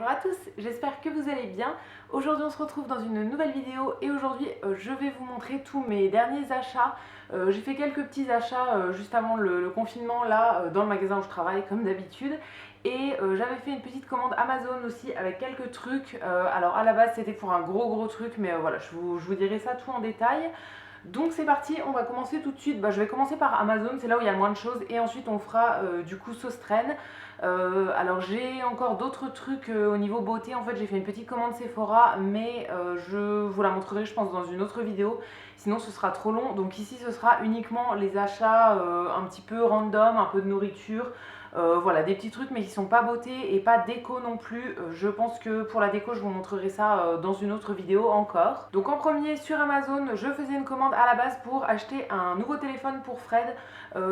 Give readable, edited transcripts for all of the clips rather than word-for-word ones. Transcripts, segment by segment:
Bonjour à tous, j'espère que vous allez bien. Aujourd'hui on se retrouve dans une nouvelle vidéo et aujourd'hui je vais vous montrer tous mes derniers achats. J'ai fait quelques petits achats juste avant le confinement là dans le magasin où je travaille comme d'habitude. Et j'avais fait une petite commande Amazon aussi avec quelques trucs. Alors à la base c'était pour un gros truc mais voilà je vous dirai ça tout en détail. Donc c'est parti, on va commencer tout de suite. Je vais commencer par Amazon, c'est là où il y a le moins de choses et ensuite on fera du coup sauce traîne. Alors j'ai encore d'autres trucs au niveau beauté. En fait j'ai fait une petite commande Sephora mais je vous la montrerai je pense dans une autre vidéo, sinon ce sera trop long. Donc ici ce sera uniquement les achats un petit peu random, un peu de nourriture. Voilà, des petits trucs mais qui sont pas beauté et pas déco non plus. Je pense que pour la déco je vous montrerai ça dans une autre vidéo encore. Donc en premier sur Amazon je faisais une commande à la base pour acheter un nouveau téléphone pour Fred.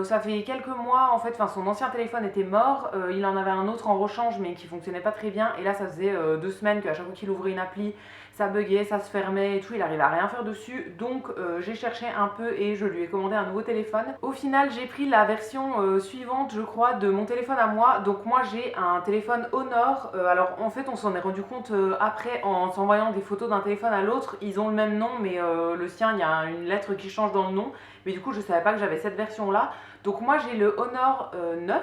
Ça fait quelques mois en fait, son ancien téléphone était mort, il en avait un autre en rechange mais qui fonctionnait pas très bien et là ça faisait 2 semaines qu'à chaque fois qu'il ouvrait une appli ça buguait, ça se fermait et tout, il arrivait à rien faire dessus. Donc j'ai cherché un peu et je lui ai commandé un nouveau téléphone. Au final j'ai pris la version suivante je crois de mon téléphone à moi. Donc moi j'ai un téléphone Honor. Alors en fait on s'en est rendu compte après en s'envoyant des photos d'un téléphone à l'autre. Ils ont le même nom mais le sien il y a une lettre qui change dans le nom. Mais du coup je savais pas que j'avais cette version là. Donc moi j'ai le Honor 9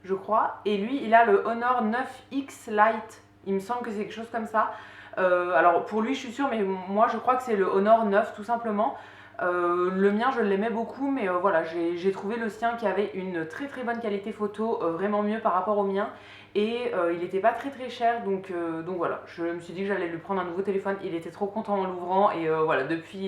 je crois. Et lui il a le Honor 9X Lite. Il me semble que c'est quelque chose comme ça. Alors pour lui je suis sûre mais moi je crois que c'est le Honor 9 tout simplement. Le mien je l'aimais beaucoup mais voilà j'ai trouvé le sien qui avait une très bonne qualité photo, vraiment mieux par rapport au mien et il n'était pas très cher donc voilà, je me suis dit que j'allais lui prendre un nouveau téléphone. Il était trop content en l'ouvrant et voilà, depuis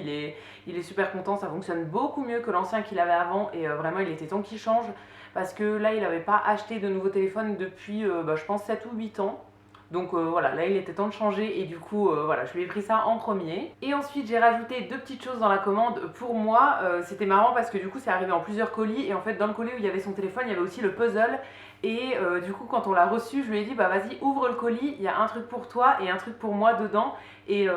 il est super content, ça fonctionne beaucoup mieux que l'ancien qu'il avait avant et vraiment il était temps qu'il change parce que là il n'avait pas acheté de nouveau téléphone depuis je pense 7 ou 8 ans. Donc voilà, là il était temps de changer et du coup voilà, je lui ai pris ça en premier. Et ensuite j'ai rajouté deux petites choses dans la commande pour moi. C'était marrant parce que du coup c'est arrivé en plusieurs colis et en fait dans le colis où il y avait son téléphone il y avait aussi le puzzle. Et du coup quand on l'a reçu je lui ai dit vas-y ouvre le colis, il y a un truc pour toi et un truc pour moi dedans. Et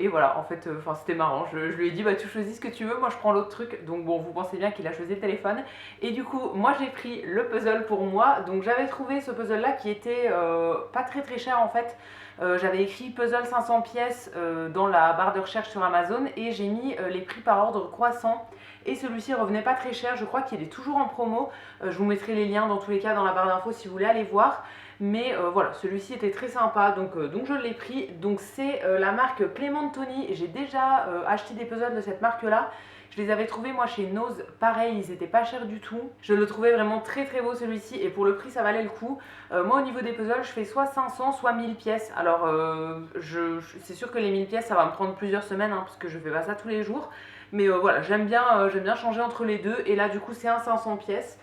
voilà, en fait c'était marrant, je lui ai dit tu choisis ce que tu veux, moi je prends l'autre truc. Donc bon, vous pensez bien qu'il a choisi le téléphone. Et du coup moi j'ai pris le puzzle pour moi. Donc j'avais trouvé ce puzzle là qui était pas très cher en fait. J'avais écrit puzzle 500 pièces dans la barre de recherche sur Amazon et j'ai mis les prix par ordre croissant. Et celui-ci revenait pas très cher, je crois qu'il est toujours en promo. Je vous mettrai les liens dans tous les cas dans la barre d'infos si vous voulez aller voir. Mais voilà, celui-ci était très sympa donc je l'ai pris. Donc c'est la marque Clément Tony. J'ai déjà acheté des puzzles de cette marque là. Je les avais trouvés moi chez Nose, pareil, ils étaient pas chers du tout. Je le trouvais vraiment très beau celui-ci et pour le prix ça valait le coup. Moi au niveau des puzzles je fais soit 500 soit 1000 pièces. Alors c'est sûr que les 1000 pièces ça va me prendre plusieurs semaines parce que je fais pas ça tous les jours. Mais voilà, j'aime bien changer entre les deux et là du coup c'est un 500 pièces.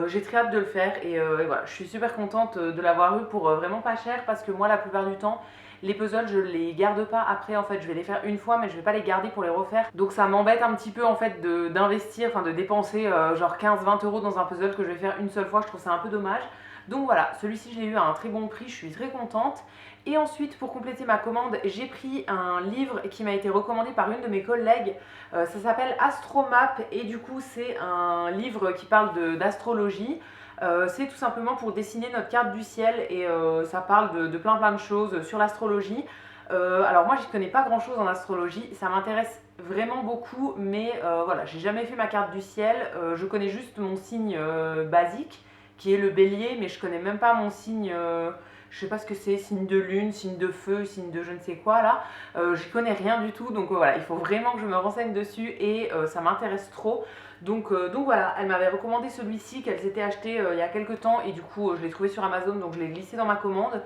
J'ai très hâte de le faire et voilà, je suis super contente de l'avoir eu pour vraiment pas cher parce que moi la plupart du temps les puzzles je les garde pas après en fait, je vais les faire une fois mais je vais pas les garder pour les refaire. Donc ça m'embête un petit peu en fait d'investir, de dépenser genre 15-20 euros dans un puzzle que je vais faire une seule fois, je trouve ça un peu dommage. Donc voilà, celui-ci je l'ai eu à un très bon prix, je suis très contente. Et ensuite pour compléter ma commande j'ai pris un livre qui m'a été recommandé par une de mes collègues. Ça s'appelle Astromap et du coup c'est un livre qui parle d'astrologie. C'est tout simplement pour dessiner notre carte du ciel et ça parle de plein de choses sur l'astrologie. Alors moi j'y connais pas grand chose en astrologie, ça m'intéresse vraiment beaucoup mais voilà, j'ai jamais fait ma carte du ciel. Je connais juste mon signe basique qui est le bélier mais je connais même pas mon signe, je sais pas ce que c'est, signe de lune, signe de feu, signe de je ne sais quoi là. J'y connais rien du tout donc voilà, il faut vraiment que je me renseigne dessus et ça m'intéresse trop. Donc voilà, elle m'avait recommandé celui-ci qu'elle s'était acheté il y a quelques temps et du coup je l'ai trouvé sur Amazon donc je l'ai glissé dans ma commande.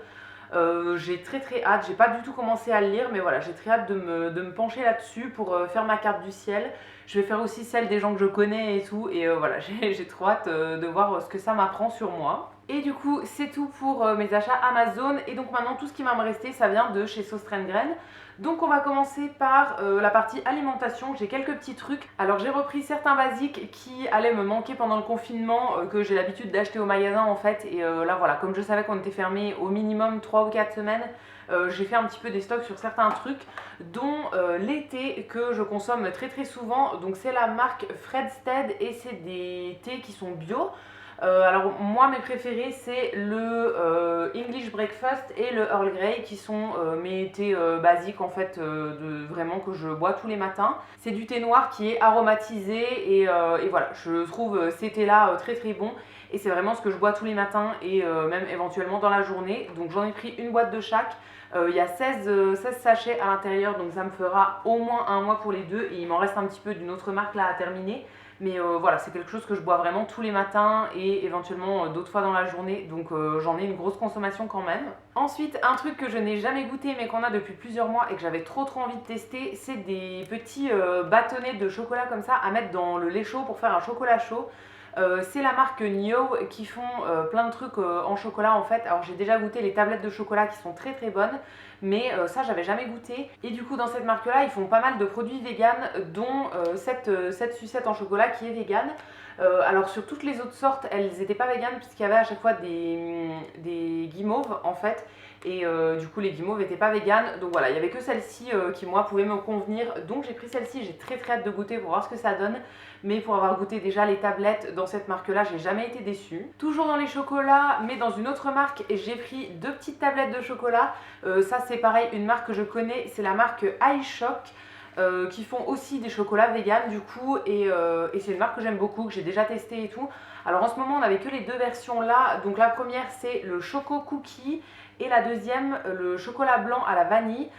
J'ai très hâte, j'ai pas du tout commencé à le lire mais voilà, j'ai très hâte de me pencher là-dessus pour faire ma carte du ciel. Je vais faire aussi celle des gens que je connais et tout et voilà, j'ai trop hâte de voir ce que ça m'apprend sur moi. Et du coup c'est tout pour mes achats Amazon et donc maintenant tout ce qui va me rester ça vient de chez Sauce Traîne Graine. Donc on va commencer par la partie alimentation, j'ai quelques petits trucs. Alors j'ai repris certains basiques qui allaient me manquer pendant le confinement, que j'ai l'habitude d'acheter au magasin en fait. Et là voilà, comme je savais qu'on était fermé au minimum 3 ou 4 semaines, j'ai fait un petit peu des stocks sur certains trucs, dont les thés que je consomme très souvent. Donc c'est la marque Fredstead et c'est des thés qui sont bio. Alors moi mes préférés c'est le English Breakfast et le Earl Grey qui sont mes thés basiques en fait vraiment que je bois tous les matins. C'est du thé noir qui est aromatisé et voilà, je trouve ces thés là très très bons et c'est vraiment ce que je bois tous les matins et même éventuellement dans la journée. Donc j'en ai pris une boîte de chaque. Il y a 16 sachets à l'intérieur, donc ça me fera au moins un mois pour les deux et il m'en reste un petit peu d'une autre marque là à terminer. Mais voilà, c'est quelque chose que je bois vraiment tous les matins et éventuellement d'autres fois dans la journée, donc j'en ai une grosse consommation quand même. Ensuite, un truc que je n'ai jamais goûté mais qu'on a depuis plusieurs mois et que j'avais trop envie de tester, c'est des petits bâtonnets de chocolat comme ça à mettre dans le lait chaud pour faire un chocolat chaud. C'est la marque Nio qui font plein de trucs en chocolat en fait. Alors j'ai déjà goûté les tablettes de chocolat qui sont très très bonnes, mais ça j'avais jamais goûté. Et du coup dans cette marque là ils font pas mal de produits vegan, dont cette sucette en chocolat qui est vegan. Alors sur toutes les autres sortes elles n'étaient pas vegan puisqu'il y avait à chaque fois des guimauves en fait. Et du coup les guimauves n'étaient pas vegan, donc voilà, il n'y avait que celle-ci qui moi pouvait me convenir, donc j'ai pris celle-ci. J'ai très très hâte de goûter pour voir ce que ça donne, mais pour avoir goûté déjà les tablettes dans cette marque là j'ai jamais été déçue. Toujours dans les chocolats mais dans une autre marque, j'ai pris deux petites tablettes de chocolat. Ça c'est pareil, une marque que je connais, c'est la marque iShock. Qui font aussi des chocolats vegan du coup et c'est une marque que j'aime beaucoup, que j'ai déjà testé et tout. Alors en ce moment on n'avait que les deux versions là, donc la première c'est le Choco Cookie et la deuxième le chocolat blanc à la vanille.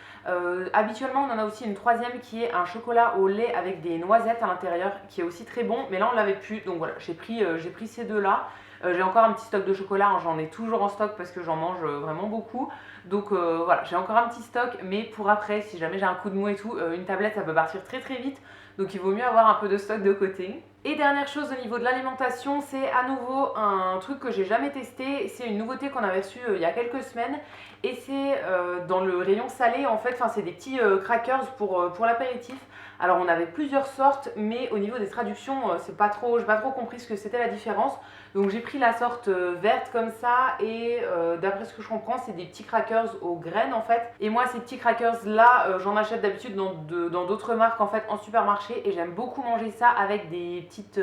Habituellement on en a aussi une troisième qui est un chocolat au lait avec des noisettes à l'intérieur qui est aussi très bon, mais là on l'avait plus, donc voilà j'ai pris ces deux là. J'ai encore un petit stock de chocolat, hein, j'en ai toujours en stock parce que j'en mange vraiment beaucoup. Donc voilà, j'ai encore un petit stock, mais pour après, si jamais j'ai un coup de mou et tout, une tablette ça peut partir très très vite. Donc il vaut mieux avoir un peu de stock de côté. Et dernière chose au niveau de l'alimentation, c'est à nouveau un truc que j'ai jamais testé. C'est une nouveauté qu'on avait reçue il y a quelques semaines. Et c'est dans le rayon salé en fait, enfin c'est des petits crackers pour l'apéritif. Alors on avait plusieurs sortes, mais au niveau des traductions, j'ai pas trop compris ce que c'était la différence. Donc j'ai pris la sorte verte comme ça et d'après ce que je comprends c'est des petits crackers aux graines en fait. Et moi ces petits crackers là j'en achète d'habitude dans d'autres marques en fait en supermarché et j'aime beaucoup manger ça avec des petites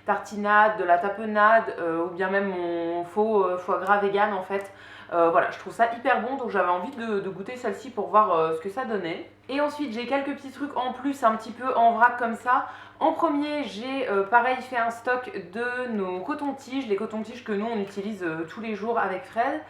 tartinades, de la tapenade ou bien même mon faux foie gras vegan en fait. Voilà, je trouve ça hyper bon donc j'avais envie de goûter celle-ci pour voir ce que ça donnait. Et ensuite j'ai quelques petits trucs en plus un petit peu en vrac comme ça. En premier j'ai pareil fait un stock de nos cotons-tiges, les cotons-tiges que nous on utilise tous les jours avec Fred.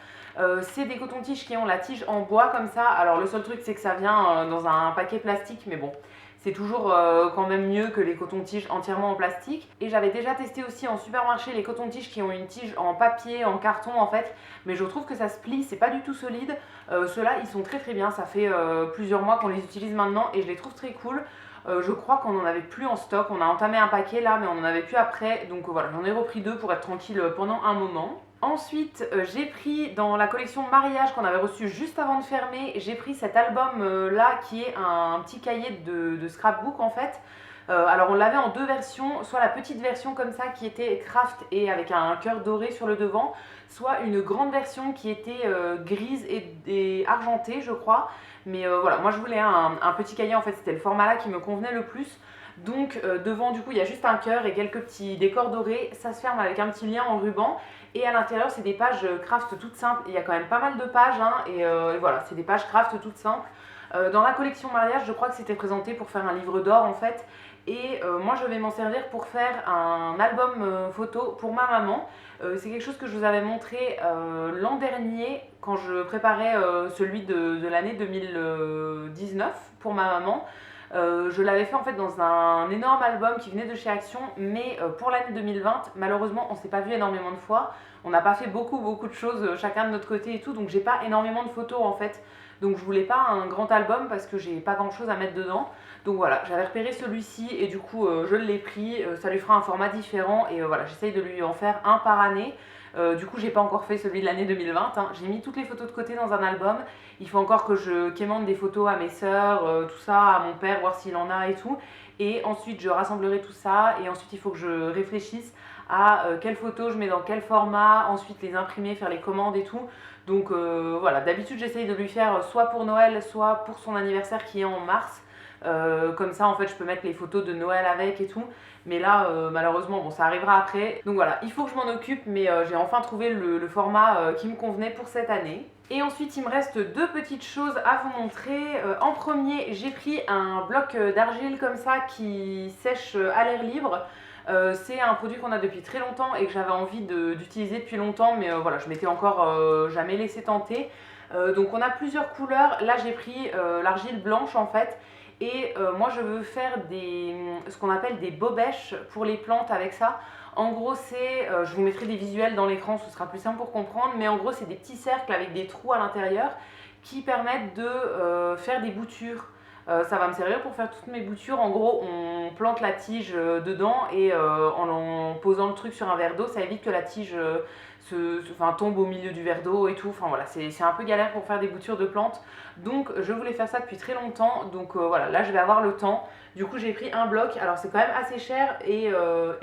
C'est des cotons-tiges qui ont la tige en bois comme ça. Alors le seul truc c'est que ça vient dans un paquet plastique mais bon. C'est toujours quand même mieux que les cotons-tiges entièrement en plastique. Et j'avais déjà testé aussi en supermarché les cotons-tiges qui ont une tige en papier, en carton en fait. Mais je trouve que ça se plie, c'est pas du tout solide. Ceux-là ils sont très très bien, ça fait plusieurs mois qu'on les utilise maintenant et je les trouve très cool. Je crois qu'on n'en avait plus en stock, on a entamé un paquet là mais on n'en avait plus après. Donc voilà, j'en ai repris deux pour être tranquille pendant un moment. Ensuite, j'ai pris dans la collection mariage qu'on avait reçue juste avant de fermer, j'ai pris cet album là qui est un petit cahier de scrapbook en fait. Alors on l'avait en deux versions, soit la petite version comme ça qui était craft et avec un cœur doré sur le devant, soit une grande version qui était grise et argentée je crois. Mais voilà, moi je voulais un petit cahier en fait, c'était le format là qui me convenait le plus. Donc devant du coup il y a juste un cœur et quelques petits décors dorés, ça se ferme avec un petit lien en ruban. Et à l'intérieur c'est des pages craft toutes simples, il y a quand même pas mal de pages hein, et voilà, c'est des pages craft toutes simples. Dans la collection mariage je crois que c'était présenté pour faire un livre d'or en fait. Et moi je vais m'en servir pour faire un album photo pour ma maman. C'est quelque chose que je vous avais montré l'an dernier quand je préparais celui de l'année 2019 pour ma maman. Je l'avais fait en fait dans un énorme album qui venait de chez Action, mais pour l'année 2020 malheureusement on s'est pas vu énormément de fois, on n'a pas fait beaucoup de choses chacun de notre côté et tout, donc j'ai pas énormément de photos en fait, donc je voulais pas un grand album parce que j'ai pas grand chose à mettre dedans. Donc voilà, j'avais repéré celui-ci et du coup je l'ai pris, ça lui fera un format différent et voilà, j'essaye de lui en faire un par année. Du coup j'ai pas encore fait celui de l'année 2020 hein. J'ai mis toutes les photos de côté dans un album. Il faut encore que je quémande des photos à mes sœurs, tout ça, à mon père, voir s'il en a et tout. Et ensuite je rassemblerai tout ça et ensuite il faut que je réfléchisse à quelles photos je mets dans quel format, ensuite les imprimer, faire les commandes et tout. Donc voilà, d'habitude j'essaye de lui faire soit pour Noël, soit pour son anniversaire qui est en mars. Comme ça en fait je peux mettre les photos de Noël avec et tout. Mais là malheureusement bon ça arrivera après. Donc voilà, il faut que je m'en occupe, mais j'ai enfin trouvé le format qui me convenait pour cette année. Et ensuite il me reste deux petites choses à vous montrer. En premier, j'ai pris un bloc d'argile comme ça qui sèche à l'air libre. C'est un produit qu'on a depuis très longtemps et que j'avais envie d'utiliser depuis longtemps, mais voilà, je m'étais encore jamais laissé tenter. Donc on a plusieurs couleurs. Là j'ai pris l'argile blanche en fait. Et moi je veux faire ce qu'on appelle des bobèches pour les plantes avec ça. En gros c'est, je vous mettrai des visuels dans l'écran, ce sera plus simple pour comprendre, mais en gros c'est des petits cercles avec des trous à l'intérieur qui permettent de faire des boutures. Ça va me servir pour faire toutes mes boutures. En gros on plante la tige dedans et en posant le truc sur un verre d'eau, ça évite que la tige tombe au milieu du verre d'eau et tout. Enfin voilà, c'est un peu galère pour faire des boutures de plantes. Donc je voulais faire ça depuis très longtemps. Donc voilà, là je vais avoir le temps. Du coup j'ai pris un bloc. Alors c'est quand même assez cher et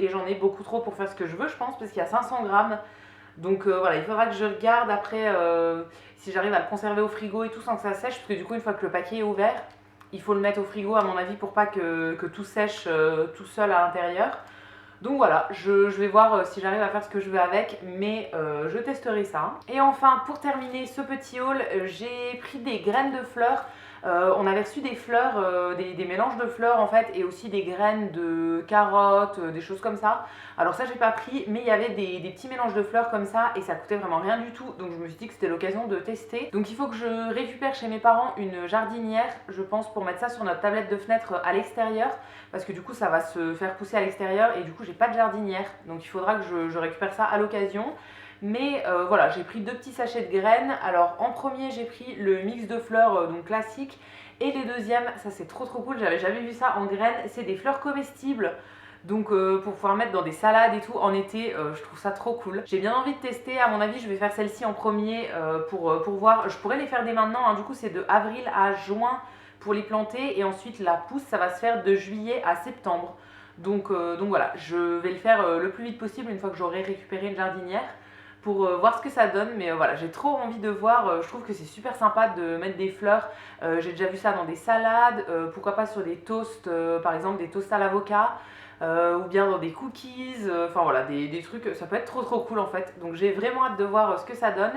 j'en ai beaucoup trop pour faire ce que je veux je pense, parce qu'il y a 500 grammes. Donc voilà, il faudra que je regarde après si j'arrive à le conserver au frigo et tout sans que ça sèche. Parce que du coup une fois que le paquet est ouvert, il faut le mettre au frigo à mon avis pour pas que tout sèche tout seul à l'intérieur. Donc voilà, je vais voir si j'arrive à faire ce que je veux avec, mais je testerai ça. Et enfin, pour terminer ce petit haul, j'ai pris des graines de fleurs. On avait reçu des fleurs, des mélanges de fleurs en fait, et aussi des graines de carottes, des choses comme ça. Alors ça j'ai pas pris, mais il y avait des petits mélanges de fleurs comme ça, et ça coûtait vraiment rien du tout, donc je me suis dit que c'était l'occasion de tester. Donc il faut que je récupère chez mes parents une jardinière, je pense, pour mettre ça sur notre tablette de fenêtre à l'extérieur, parce que du coup ça va se faire pousser à l'extérieur, et du coup j'ai pas de jardinière, donc il faudra que je récupère ça à l'occasion. Mais voilà, j'ai pris deux petits sachets de graines. Alors en premier j'ai pris le mix de fleurs donc classique, et les deuxièmes, ça c'est trop cool, j'avais jamais vu ça en graines, c'est des fleurs comestibles. Donc pour pouvoir mettre dans des salades et tout en été, je trouve ça trop cool. J'ai bien envie de tester, à mon avis je vais faire celle-ci en premier pour voir. Je pourrais les faire dès maintenant, hein. Du coup c'est de avril à juin pour les planter, et ensuite la pousse ça va se faire de juillet à septembre. Donc voilà, je vais le faire le plus vite possible une fois que j'aurai récupéré une jardinière, pour voir ce que ça donne. Mais voilà, j'ai trop envie de voir. Je trouve que c'est super sympa de mettre des fleurs. J'ai déjà vu ça dans des salades, pourquoi pas sur des toasts, par exemple des toasts à l'avocat, ou bien dans des cookies, enfin voilà, des trucs, ça peut être trop cool en fait. Donc j'ai vraiment hâte de voir ce que ça donne.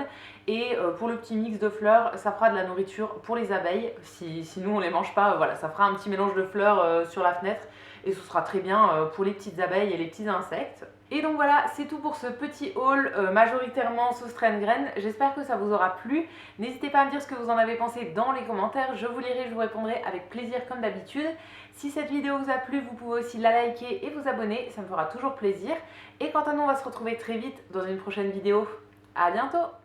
Et pour le petit mix de fleurs, ça fera de la nourriture pour les abeilles. Si nous on les mange pas, voilà, ça fera un petit mélange de fleurs sur la fenêtre, et ce sera très bien pour les petites abeilles et les petits insectes. Et donc voilà, c'est tout pour ce petit haul majoritairement sauce traîne graines. J'espère que ça vous aura plu. N'hésitez pas à me dire ce que vous en avez pensé dans les commentaires. Je vous lirai, je vous répondrai avec plaisir comme d'habitude. Si cette vidéo vous a plu, vous pouvez aussi la liker et vous abonner, ça me fera toujours plaisir. Et quant à nous, on va se retrouver très vite dans une prochaine vidéo. À bientôt!